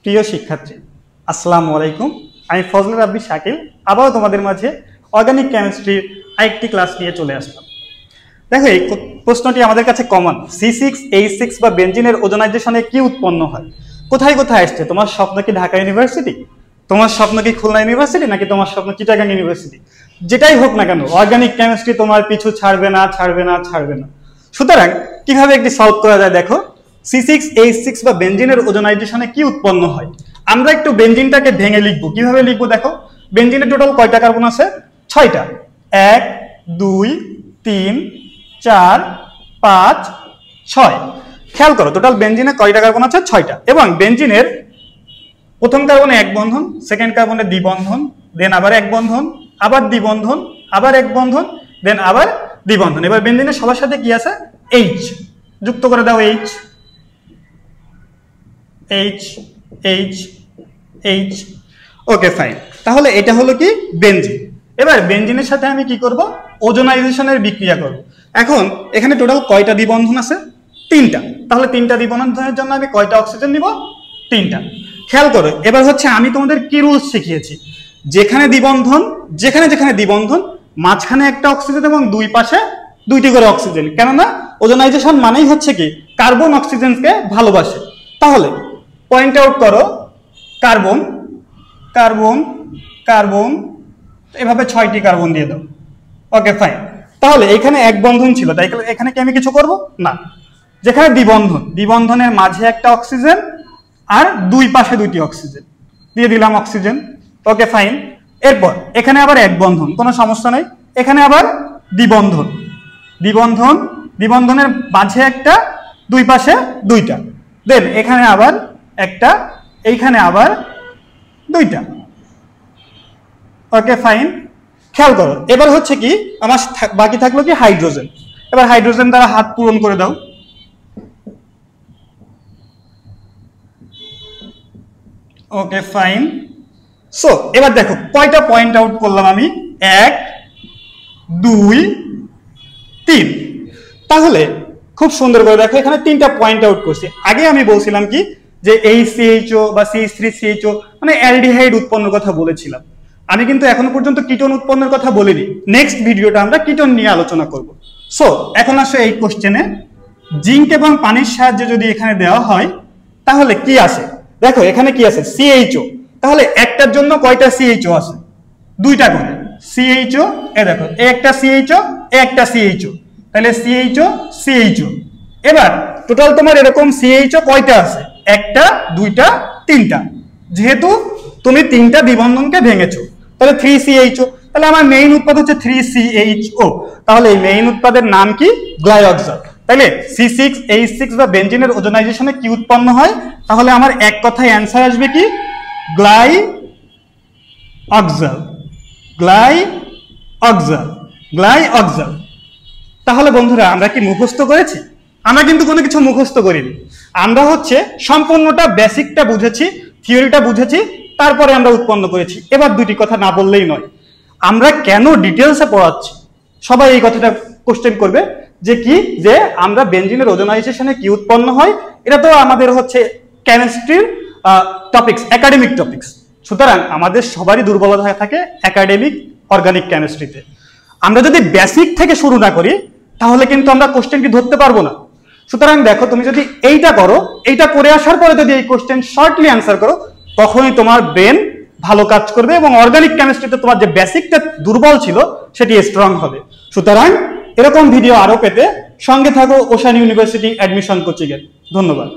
প্রিয় শিক্ষার্থী, আসসালামু আলাইকুম। আমি ফজলুর রাব্বি শাকিল আবারও তোমাদের মাঝে অর্গানিক কেমিস্ট্রির আরেকটি ক্লাস নিয়ে চলে আসলাম। দেখো, এই প্রশ্নটি আমাদের কাছে কমন। C6H6 বা বেনজিনের ওজোনাইজেশনে কি উৎপন্ন হয়? কোথায় কোথায় আসছে? তোমার স্বপ্ন কি ঢাকা ইউনিভার্সিটি, তোমার স্বপ্ন কি খুলনা ইউনিভার্সিটি, নাকি তোমার স্বপ্ন চিটাগাং ইউনিভার্সিটি? যেটাই হোক না কেন, অর্গানিক কেমিস্ট্রি তোমার পিছু ছাড়বে না, ছাড়বে না, ছাড়বে না। সুতরাং কিভাবে একটি সলভ করা যায় দেখো। C6H6 বা বেনজিনের ওজোনাইজেশনে কি উৎপন্ন হয়? আমরা একটু বেনজিনটাকে ভেঙে লিখবো। কিভাবে লিখবো দেখো। বেনজিনের টোটাল কয়টা কার্বন আছে? 6টা। 1 2 3 4 5 6। খেয়াল করো, টোটাল বেনজিনে কয়টা কার্বন আছে? 6টা। এবং বেনজিনের প্রথম কার্বনে এক বন্ধন, সেকেন্ড কার্বনে দ্বিবন্ধন, দেন আবার এক বন্ধন, আবার দ্বিবন্ধন, আবার এক বন্ধন, দেন আবার দ্বিবন্ধন। এবার বেনজিনের সবার সাথে কি আছে? H যুক্ত করে দাও। H H H। ওকে, ফাইন। তাহলে এটা হলো কি? বেনজিন। এবার বেনজিনের সাথে আমি কি করব? ওজোনাইজেশনের বিক্রিয়া করব। এখন এখানে টোটাল কয়টা দ্বিবন্ধন আছে? 3টা। তাহলে 3টা দ্বিবন্ধনের জন্য আমি কয়টা অক্সিজেন নিব? 3টা। খেয়াল করো, এবার হচ্ছে আমি তোমাদের কি রুলস শিখিয়েছি। যেখানে যেখানে দ্বিবন্ধন, মাঝখানে একটা অক্সিজেন এবং দুই পাশে 2টি করে অক্সিজেন। কেননা ওজোনাইজেশন মানেই হচ্ছে কি কার্বন অক্সিজেনকে ভালোবাসে। তাহলে পয়েন্ট আউট করো, কার্বন কার্বন কার্বন, এভাবে 6টি কার্বন দিয়ে দাও। ওকে, ফাইন। তাহলে এখানে এক বন্ধন ছিল, তাই এখানে কি আমি কিছু করব না। যেখানে দ্বিবন্ধনের মাঝে একটা অক্সিজেন আর দুই পাশে 2টি অক্সিজেন দিয়ে দিলাম অক্সিজেন। ওকে, ফাইন। এরপর এখানে আবার এক বন্ধন, কোনো সমস্যা নেই। এখানে আবার দ্বিবন্ধনের মাঝে একটা, দুই পাশে 2টা, দেন এখানে আবার একটা, এইখানে আবার 2টা। ওকে, ফাইন। খেয়াল করো, এবার হচ্ছে কি আমার বাকি থাকলো কি হাইড্রোজেন। এবার হাইড্রোজেন দ্বারা হাত পূরণ করে দাও। ওকে, ফাইন। সো এবার দেখো কয়টা পয়েন্ট আউট করলাম আমি? 1 2 3। তাহলে খুব সুন্দর করে দেখো, এখানে 3টা পয়েন্ট আউট করছি। আগে আমি বলছিলাম কি যে এই CHO বা CH3CHO মানে অ্যালডিহাইড উৎপন্নের কথা বলেছিলাম। আমি কিন্তু এখনো পর্যন্ত কিটোন উৎপন্নের কথা বলিনি। নেক্সট ভিডিওটা আমরা কিটোন নিয়ে আলোচনা করব। সো এখন আসো এই কোশ্চেনে, জিঙ্ক এবং পানির সাহায্যে যদি এখানে দেওয়া হয় তাহলে কি আসে? দেখো এখানে কি আছে? CHO। তাহলে একটার জন্য কয়টা CHO আছে? 2টা করে CHO। এ দেখো, একটা CHO, একটা CHO, তাহলে CHO। এবার টোটাল তোমার এরকম CHO কয়টা আছে? 1টা 2টা 3টা। যেহেতু তুমি 3টা দ্বিবন্ধনকে ভেঙেছো, তাহলে 3CHO। তাহলে আমার মেইন উৎপাদ হচ্ছে 3CHO। তাহলে এই মেইন উৎপাদের নাম কি? গ্লাইঅক্সাল। তাহলে C6H6 বা বেনজিনের ওজোনাইজেশনে কি উৎপন্ন হয়? তাহলে আমার এক কথায় অ্যান্সার আসবে কি? গ্লাইঅক্সাল। তাহলে বন্ধুরা, আমরা কি মুখস্থ করেছি? আমরা কিন্তু কোনো কিছু মুখস্থ করিনি। আমরা হচ্ছে সম্পূর্ণটা বেসিকটা বুঝেছি, থিওরিটা বুঝেছি, তারপরে আমরা উৎপন্ন করেছি। এবার 2টি কথা না বললেই নয়, আমরা কেন ডিটেলসে পড়াচ্ছি? সবাই এই কথাটা কোশ্চেন করবে যে কি, যে আমরা বেনজিনের ওজোনাইজেশনে কি উৎপন্ন হয়। এটা তো আমাদের হচ্ছে কেমিস্ট্রির টপিকস, একাডেমিক টপিকস। সুতরাং আমাদের সবারই দুর্বলতা থাকে একাডেমিক অর্গানিক কেমিস্ট্রিতে। আমরা যদি বেসিক থেকে শুরু না করি তাহলে কিন্তু আমরা কোশ্চেনটি ধরতে পারবো না। সুতরাং দেখো, তুমি যদি এইটা করো, এইটা করে আসার পরে যদি এই কোশ্চেন শর্টলি অ্যান্সার করো, তখনই তোমার ব্রেন ভালো কাজ করবে এবং অর্গানিক কেমিস্ট্রিতে তোমার যে বেসিকটা দুর্বল ছিল সেটি স্ট্রং হবে। সুতরাং এরকম ভিডিও আরো পেতে সঙ্গে থাকো ওশান ইউনিভার্সিটি অ্যাডমিশন কোচিং এর। ধন্যবাদ।